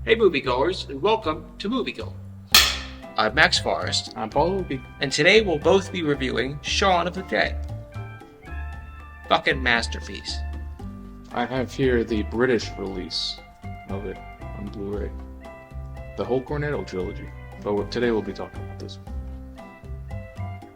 Hey moviegoers, and welcome to Moviegoer. I'm Max Forrest, I'm Paul, and today we'll both be reviewing Shaun of the Dead. Fucking masterpiece. I have here the British release of it on Blu-ray. The whole Cornetto trilogy. But today we'll be talking about this.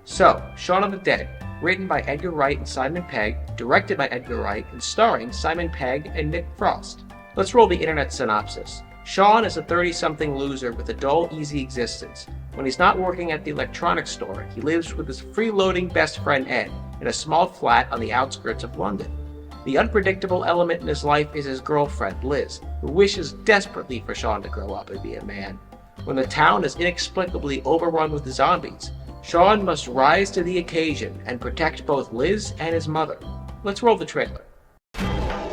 So, Shaun of the Dead, written by Edgar Wright and Simon Pegg, directed by Edgar Wright, and starring Simon Pegg and Nick Frost. Let's roll the internet synopsis. Shaun is a 30-something loser with a dull, easy existence. When he's not working at the electronics store, he lives with his freeloading best friend Ed in a small flat on the outskirts of London. The unpredictable element in his life is his girlfriend, Liz, who wishes desperately for Shaun to grow up and be a man. When the town is inexplicably overrun with zombies, Shaun must rise to the occasion and protect both Liz and his mother. Let's roll the trailer.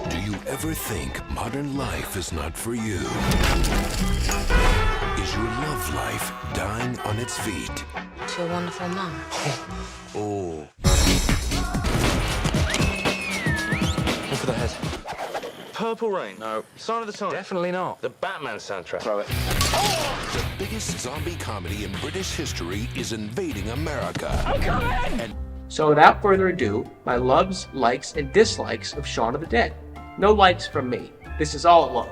Do you ever think modern life is not for you? Is your love life dying on its feet? To your wonderful mum. Oh. Go for the head. Purple Rain? No. Sign of the Times? Definitely not. The Batman soundtrack? Throw it. The biggest zombie comedy in British history is invading America. I'm coming! And So without further ado, my loves, likes, and dislikes of Shaun of the Dead. No likes from me. This is all love.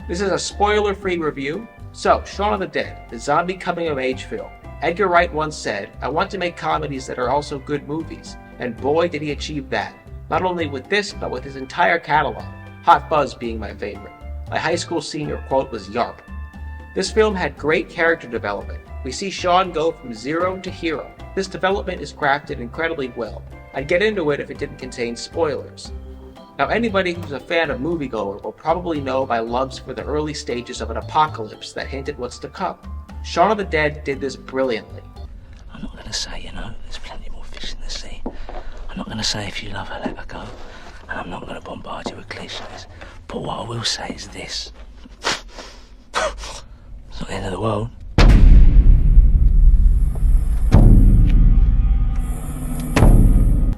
This is a spoiler-free review. So, Shaun of the Dead, the zombie coming-of-age film. Edgar Wright once said, "I want to make comedies that are also good movies." And boy, did he achieve that. Not only with this, but with his entire catalog. Hot Fuzz being my favorite. My high school senior quote was "Yarp." This film had great character development. We see Shaun go from zero to hero. This development is crafted incredibly well. I'd get into it if it didn't contain spoilers. Now, anybody who's a fan of Moviegoer will probably know my loves for the early stages of an apocalypse that hint at what's to come. Shaun of the Dead did this brilliantly. I'm not going to say, there's plenty more fish in the sea. I'm not going to say if you love her, let her go. And I'm not going to bombard you with cliches. But what I will say is this. It's not the end of the world.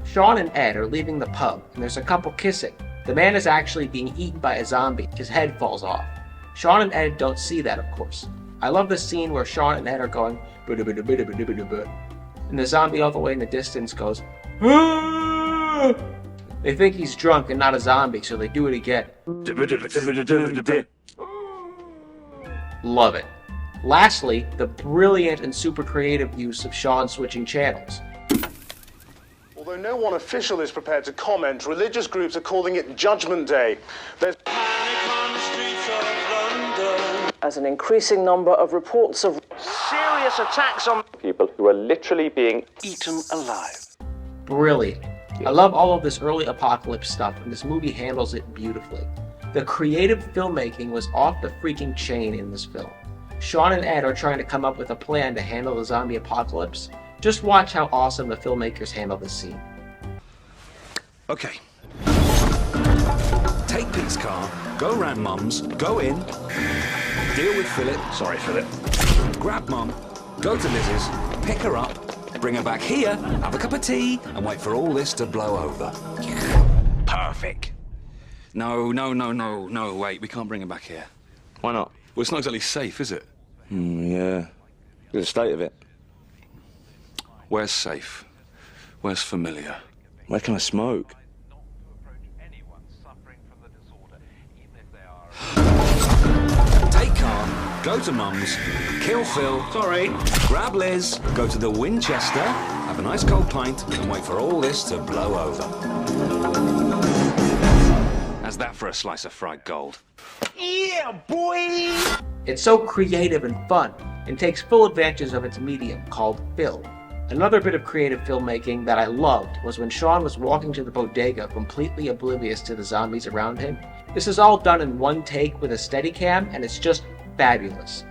Shaun and Ed are leaving the pub, and there's a couple kissing. The man is actually being eaten by a zombie. His head falls off. Shaun and Ed don't see that, of course. I love the scene where Shaun and Ed are going, and the zombie all the way in the distance goes, "Ah!" They think he's drunk and not a zombie, so they do it again. Love it. Lastly, the brilliant and super creative use of Shaun switching channels. Although no one official is prepared to comment, religious groups are calling it Judgment Day. There's panic on the streets of London as an increasing number of reports of serious attacks on people who are literally being eaten alive. Brilliant. I love all of this early apocalypse stuff, and this movie handles it beautifully. The creative filmmaking was off the freaking chain in this film. Shaun and Ed are trying to come up with a plan to handle the zombie apocalypse. Just watch how awesome the filmmakers handle this scene. Okay. Take Pete's car, go round Mum's, go in, deal with Philip. Sorry, Philip. Grab Mum, go to Liz's, pick her up, bring her back here, have a cup of tea, and wait for all this to blow over. Perfect. No, wait, we can't bring her back here. Why not? Well, it's not exactly safe, is it? Yeah. Look at the state of it. Where's safe? Where's familiar? Where can I smoke? Take car, go to Mum's, kill Phil, sorry, grab Liz, go to the Winchester, have a nice cold pint, and wait for all this to blow over. How's that for a slice of fried gold? Yeah, boy! It's so creative and fun, and takes full advantage of its medium called film. Another bit of creative filmmaking that I loved was when Shaun was walking to the bodega completely oblivious to the zombies around him. This is all done in one take with a Steadicam, and it's just fabulous.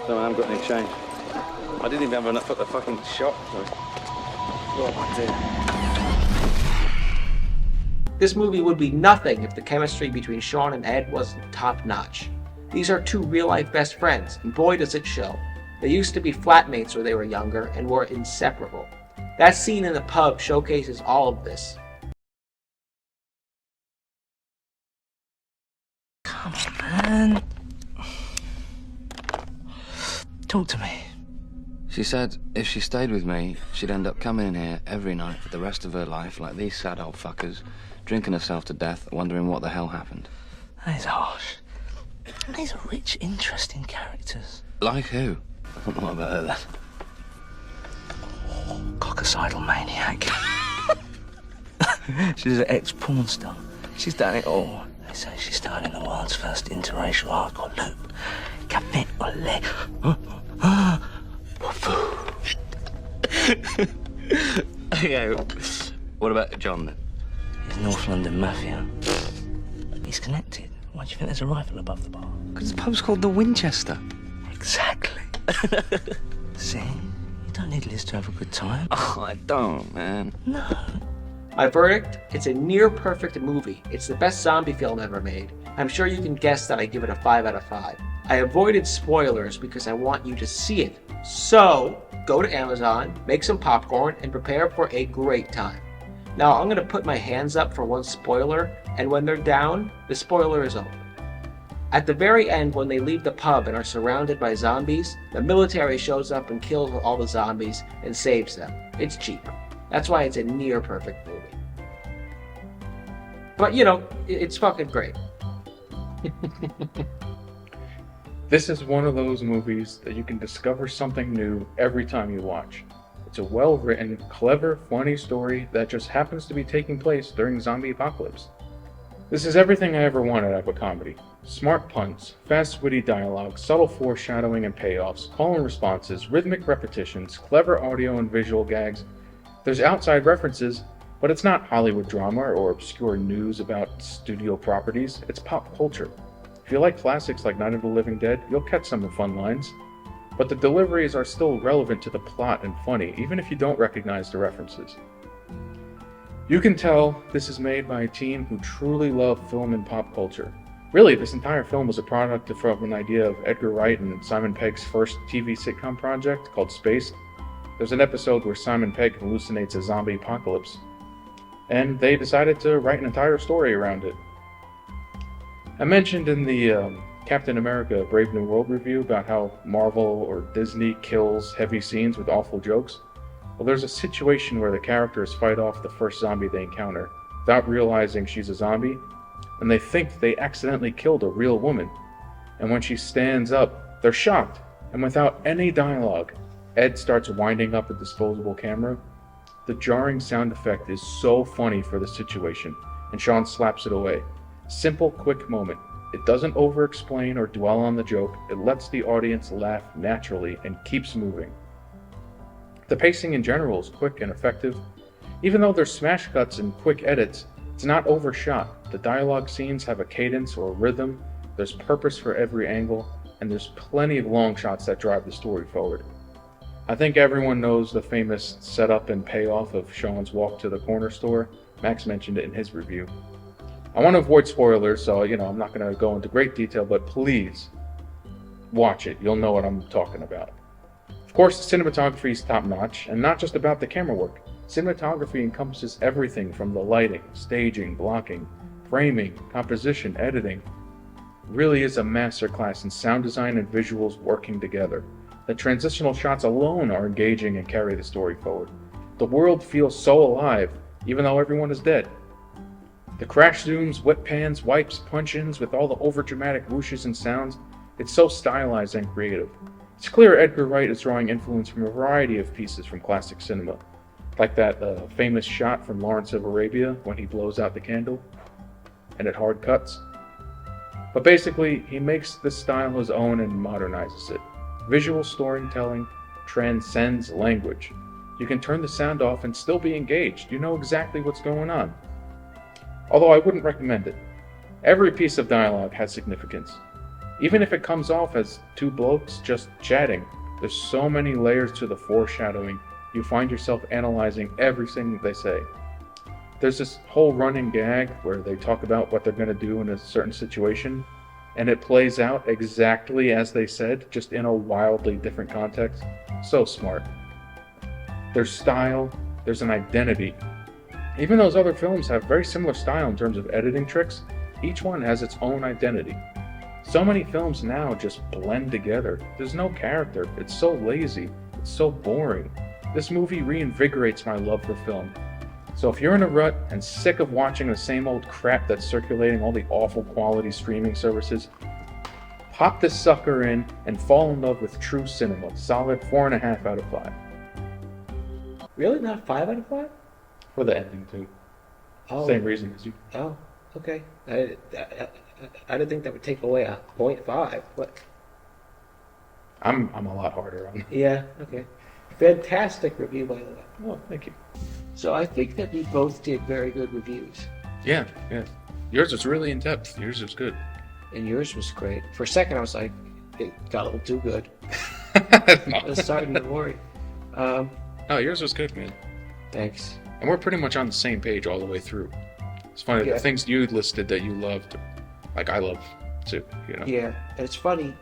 No, I haven't got any change. I didn't even have enough at the fucking shop. So. Oh, dear. This movie would be nothing if the chemistry between Shaun and Ed wasn't top-notch. These are two real-life best friends, and boy does it show. They used to be flatmates when they were younger and were inseparable. That scene in the pub showcases all of this. Come on, man. Talk to me. She said if she stayed with me, she'd end up coming in here every night for the rest of her life like these sad old fuckers, drinking herself to death, wondering what the hell happened. That is harsh. These are rich, interesting characters. Like who? What about her then? Coccicidal maniac. She's an ex-porn star. She's done it all. They say she started in the world's first interracial hardcore loop. Café au lait. Okay, what about John then? He's North London Mafia. He's connected. Why do you think there's a rifle above the bar? Because the pub's called the Winchester. Exactly. See? You don't need Liz to have a good time. Oh, I don't, man. No. My verdict? It's a near-perfect movie. It's the best zombie film ever made. I'm sure you can guess that I give it a 5 out of 5. I avoided spoilers because I want you to see it. So, go to Amazon, make some popcorn, and prepare for a great time. Now, I'm going to put my hands up for one spoiler, and when they're down, the spoiler is over. At the very end, when they leave the pub and are surrounded by zombies, the military shows up and kills all the zombies and saves them. It's cheap. That's why it's a near-perfect movie. But, you know, it's fucking great. This is one of those movies that you can discover something new every time you watch. It's a well-written, clever, funny story that just happens to be taking place during zombie apocalypse. This is everything I ever wanted out of a comedy. Smart puns, fast witty dialogue, subtle foreshadowing and payoffs, call and responses, rhythmic repetitions, clever audio and visual gags. There's outside references, but it's not Hollywood drama or obscure news about studio properties, it's pop culture. If you like classics like Night of the Living Dead, you'll catch some of the fun lines. But the deliveries are still relevant to the plot and funny, even if you don't recognize the references. You can tell this is made by a team who truly love film and pop culture. Really, this entire film was a product from an idea of Edgar Wright and Simon Pegg's first TV sitcom project called Spaced. There's an episode where Simon Pegg hallucinates a zombie apocalypse, and they decided to write an entire story around it. I mentioned in the Captain America Brave New World review about how Marvel or Disney kills heavy scenes with awful jokes. Well, there's a situation where the characters fight off the first zombie they encounter without realizing she's a zombie, and they think they accidentally killed a real woman. And when she stands up, they're shocked, and without any dialogue, Ed starts winding up a disposable camera. The jarring sound effect is so funny for the situation, and Shaun slaps it away. Simple, quick moment. It doesn't over-explain or dwell on the joke. It lets the audience laugh naturally and keeps moving. The pacing in general is quick and effective. Even though there's smash cuts and quick edits, it's not overshot. The dialogue scenes have a cadence or a rhythm, there's purpose for every angle, and there's plenty of long shots that drive the story forward. I think everyone knows the famous setup and payoff of Shaun's walk to the corner store. Max mentioned it in his review. I want to avoid spoilers, so I'm not going to go into great detail, but please watch it. You'll know what I'm talking about. Of course, the cinematography is top-notch, and not just about the camera work. Cinematography encompasses everything from the lighting, staging, blocking, framing, composition, editing. It really is a masterclass in sound design and visuals working together. The transitional shots alone are engaging and carry the story forward. The world feels so alive, even though everyone is dead. The crash zooms, whip pans, wipes, punch-ins with all the overdramatic whooshes and sounds, it's so stylized and creative. It's clear Edgar Wright is drawing influence from a variety of pieces from classic cinema, like that famous shot from Lawrence of Arabia when he blows out the candle, and it hard cuts. But basically, he makes this style his own and modernizes it. Visual storytelling transcends language. You can turn the sound off and still be engaged. You know exactly what's going on. Although I wouldn't recommend it. Every piece of dialogue has significance. Even if it comes off as two blokes just chatting, there's so many layers to the foreshadowing. You find yourself analyzing everything they say. There's this whole running gag where they talk about what they're going to do in a certain situation, and it plays out exactly as they said, just in a wildly different context. So smart. There's style, there's an identity. Even those other films have very similar style in terms of editing tricks. Each one has its own identity. So many films now just blend together. There's no character. It's so lazy. It's so boring. This movie reinvigorates my love for film. So if you're in a rut and sick of watching the same old crap that's circulating all the awful quality streaming services, pop this sucker in and fall in love with true cinema. Solid 4.5 out of 5. Really? Not 5 out of 5? For the ending too. Oh. Same reason as you. Oh, okay. I didn't think that would take away a 0.5. What? I'm a lot harder on it. Yeah, okay. Fantastic review, by the way. Oh, thank you. So I think that we both did very good reviews. Yeah. Yours was really in depth. Yours was good. And yours was great. For a second, I was like, it got a little too good. I was starting to worry. No, yours was good, man. Thanks. And we're pretty much on the same page all the way through. It's funny, Yeah. the things you listed that you loved, like I love too, you know? Yeah, and it's funny.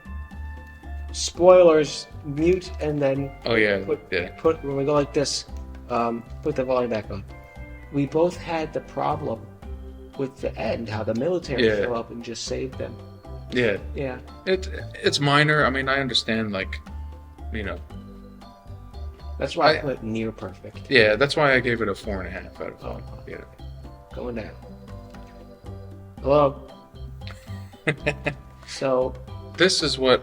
Spoilers, mute, and then Oh, yeah, put when we go like this, put the volume back on. We both had the problem with the end, how the military Yeah. show up and just saved them. Yeah. Yeah. It's minor. I mean, I understand, like, you know. That's why I put near perfect. Yeah, that's why I gave it a 4.5 out of 5. Yeah. Going down. Hello. So. This is one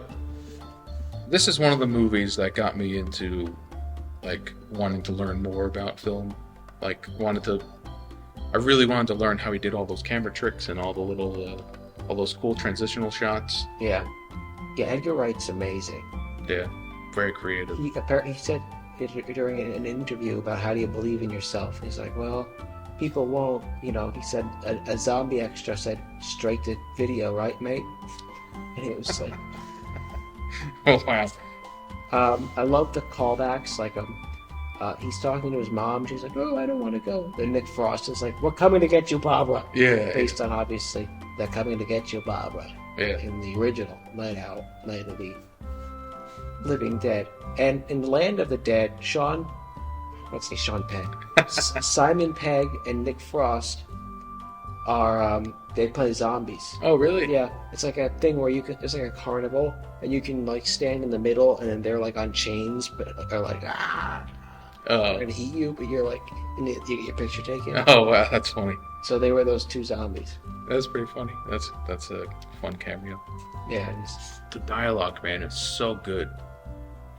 of the movies that got me into, like, wanting to learn more about film. Like, I really wanted to learn how he did all those camera tricks and all the little, all those cool transitional shots. Yeah. Yeah, Edgar Wright's amazing. Yeah, very creative. He said during an interview about how do you believe in yourself. He's like, well, people won't, you know, he said a zombie extra said straight to video, right, mate? And it was like, oh, wow. I love the callbacks, like he's talking to his mom, she's like, oh, I don't want to go. Then Nick Frost is like, we're coming to get you, Barbara. Yeah. Based on, obviously, they're coming to get you, Barbara. Yeah. In the original Night of the Living Dead. And in Land of the Dead, Sean Penn, Simon Pegg and Nick Frost are, they play zombies. Oh, really? Yeah. It's like a thing where it's like a carnival, and you can, like, stand in the middle, and then they're, like, on chains, but they're like, they're gonna eat you, but you're, like, and you get your picture taken. Oh, wow, that's funny. So they were those two zombies. That's pretty funny. That's a fun cameo. Yeah. The dialogue, man, is so good.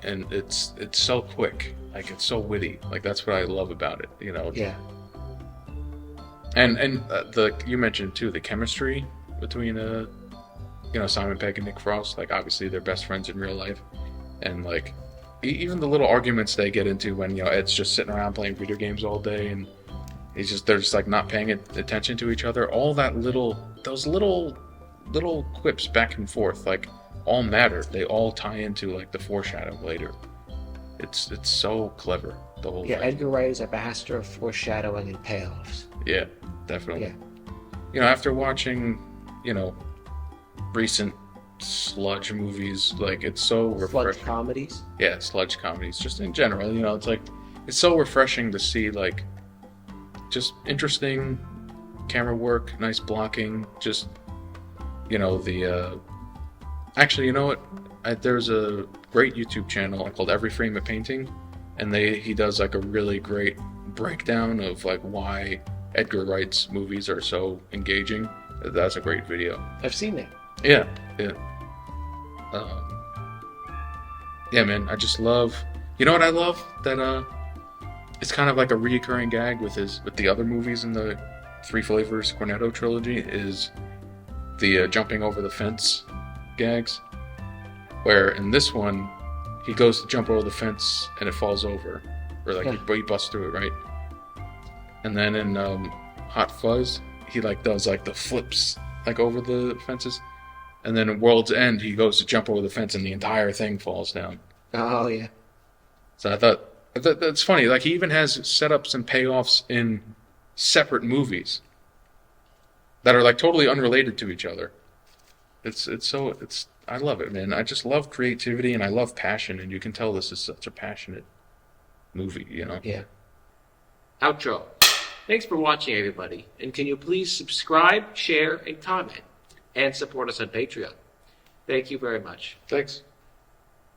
And it's so quick. Like, it's so witty. Like, that's what I love about it, you know? Yeah. And you mentioned, too, the chemistry between, Simon Pegg and Nick Frost. Like, obviously, they're best friends in real life. And, like, even the little arguments they get into when, Ed's just sitting around playing video games all day and they're just, like, not paying attention to each other. All those little quips back and forth, like, all matter. They all tie into, like, the foreshadow later. It's so clever, the whole thing. Edgar Wright is a master of foreshadowing and payoffs. Yeah, definitely. Yeah. After watching, recent sludge movies, like, it's so refreshing. Sludge comedies? Yeah, sludge comedies, just in general, it's like, it's so refreshing to see, like, just interesting camera work, nice blocking, just, actually, you know what? There's a great YouTube channel called Every Frame a Painting, and he does, like, a really great breakdown of, like, why Edgar Wright's movies are so engaging. That's a great video. I've seen it. Yeah. Yeah, man, I just love... You know what I love? That, it's kind of like a reoccurring gag with the other movies in the Three Flavors Cornetto trilogy is the jumping over the fence gags, where in this one he goes to jump over the fence and it falls over, or like he busts through it, right? And then in Hot Fuzz he, like, does, like, the flips, like, over the fences. And then at World's End, he goes to jump over the fence and the entire thing falls down. Oh, yeah. So I thought that's funny. Like, he even has setups and payoffs in separate movies that are like totally unrelated to each other. I love it, man. I just love creativity and I love passion, and you can tell this is such a passionate movie, you know? Yeah. Outro. Thanks for watching, everybody. And can you please subscribe, share, and comment, and support us on Patreon? Thank you very much. Thanks.